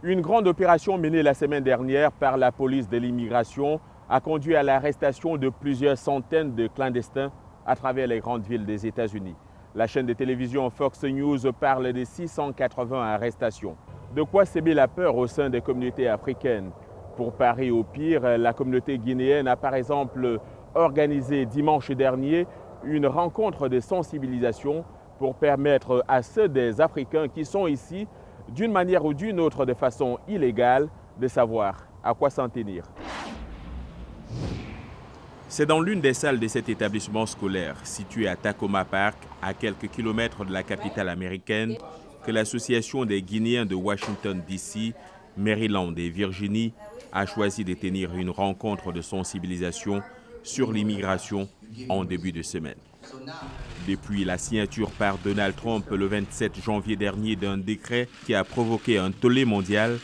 Une grande opération menée la semaine dernière par la police de l'immigration a conduit à l'arrestation de plusieurs centaines de clandestins à travers les grandes villes des États-Unis. La chaîne de télévision Fox News parle de 680 arrestations. De quoi s'émet la peur au sein des communautés africaines. Pour parer au pire, la communauté guinéenne a par exemple organisé dimanche dernier une rencontre de sensibilisation pour permettre à ceux des Africains qui sont ici, d'une manière ou d'une autre de façon illégale, de savoir à quoi s'en tenir. C'est dans l'une des salles de cet établissement scolaire, situé à Takoma Park, à quelques kilomètres de la capitale américaine, que l'Association des Guinéens de Washington, D.C., Maryland et Virginie a choisi de tenir une rencontre de sensibilisation sur l'immigration en début de semaine. Depuis la signature par Donald Trump le 27 janvier dernier d'un décret qui a provoqué un tollé mondial,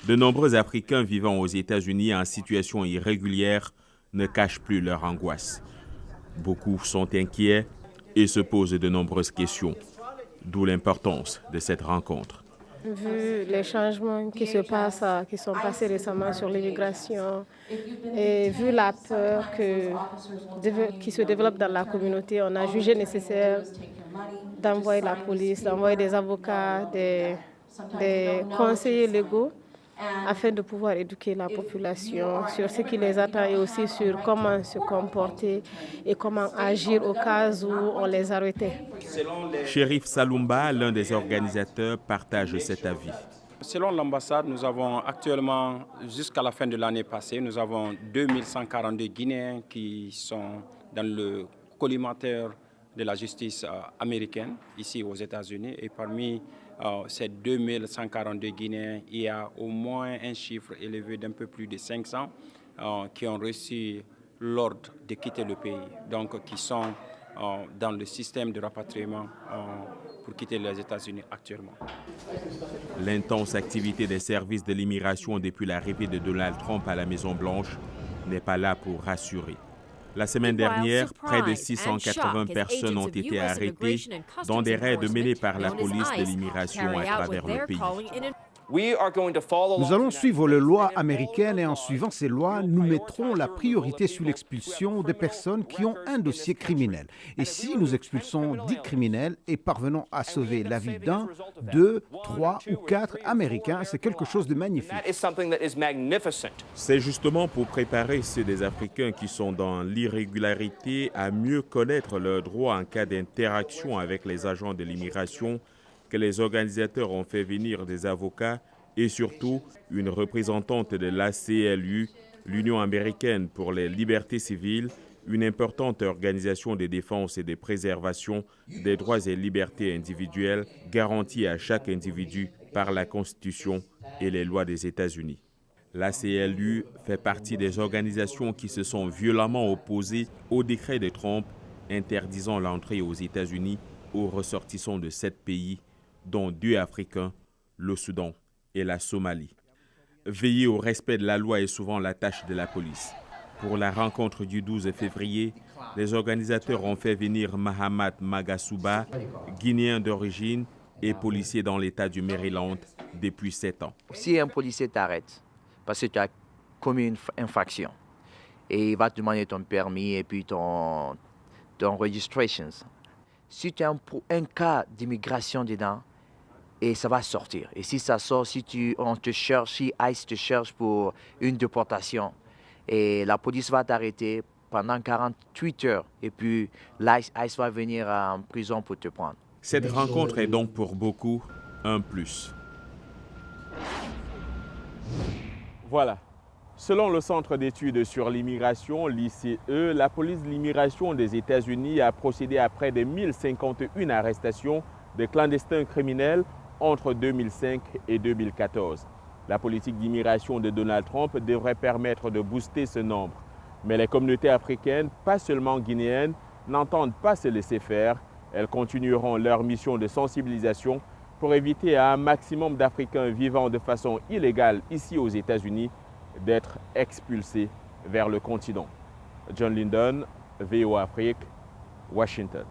de nombreux Africains vivant aux États-Unis en situation irrégulière ne cachent plus leur angoisse. Beaucoup sont inquiets et se posent de nombreuses questions, d'où l'importance de cette rencontre. Vu les changements qui sont passés récemment sur l'immigration et vu la peur qui se développe dans la communauté, on a jugé nécessaire d'envoyer la police, d'envoyer des avocats, des conseillers légaux afin de pouvoir éduquer la population sur ce qui les attend et aussi sur comment se comporter et comment agir au cas où on les arrêtait. Chérif Saloumba, l'un des organisateurs, partage cet avis. Selon l'ambassade, nous avons actuellement, jusqu'à la fin de l'année passée, nous avons 2142 Guinéens qui sont dans le collimateur de la justice américaine, ici aux États-Unis. Et parmi ces 2142 Guinéens, il y a au moins un chiffre élevé d'un peu plus de 500 qui ont reçu l'ordre de quitter le pays, donc qui sont dans le système de rapatriement pour quitter les États-Unis actuellement. L'intense activité des services de l'immigration depuis l'arrivée de Donald Trump à la Maison-Blanche n'est pas là pour rassurer. La semaine dernière, près de 680 personnes ont été arrêtées dans des raids menés par la police de l'immigration à travers le pays. Nous allons suivre les lois américaines et en suivant ces lois, nous mettrons la priorité sur l'expulsion des personnes qui ont un dossier criminel. Et si nous expulsons 10 criminels et parvenons à sauver la vie d'un, 2, 3 ou 4 Américains, c'est quelque chose de magnifique. C'est justement pour préparer ceux des Africains qui sont dans l'irrégularité à mieux connaître leurs droits en cas d'interaction avec les agents de l'immigration que les organisateurs ont fait venir des avocats et surtout une représentante de l'ACLU, l'Union américaine pour les libertés civiles, une importante organisation de défense et de préservation des droits et libertés individuelles garantis à chaque individu par la Constitution et les lois des États-Unis. L'ACLU fait partie des organisations qui se sont violemment opposées au décret de Trump interdisant l'entrée aux États-Unis aux ressortissants de 7 pays, dont 2 Africains, le Soudan et la Somalie. Veiller au respect de la loi est souvent la tâche de la police. Pour la rencontre du 12 février, les organisateurs ont fait venir Mahamat Magasuba, guinéen d'origine et policier dans l'État du Maryland depuis 7 ans. Si un policier t'arrête parce que tu as commis une infraction et il va te demander ton permis et puis ton registration, si tu as un cas d'immigration dedans, et ça va sortir. Et si ça sort, si ICE te cherche pour une déportation, et la police va t'arrêter pendant 48 heures, et puis l'ICE va venir en prison pour te prendre. Cette rencontre est donc pour beaucoup un plus. Voilà. Selon le Centre d'études sur l'immigration, l'ICE, la police de l'immigration des États-Unis a procédé à près de 1051 arrestations de clandestins criminels entre 2005 et 2014. La politique d'immigration de Donald Trump devrait permettre de booster ce nombre. Mais les communautés africaines, pas seulement guinéennes, n'entendent pas se laisser faire. Elles continueront leur mission de sensibilisation pour éviter à un maximum d'Africains vivant de façon illégale ici aux États-Unis d'être expulsés vers le continent. John Lyndon, VOA Afrique, Washington.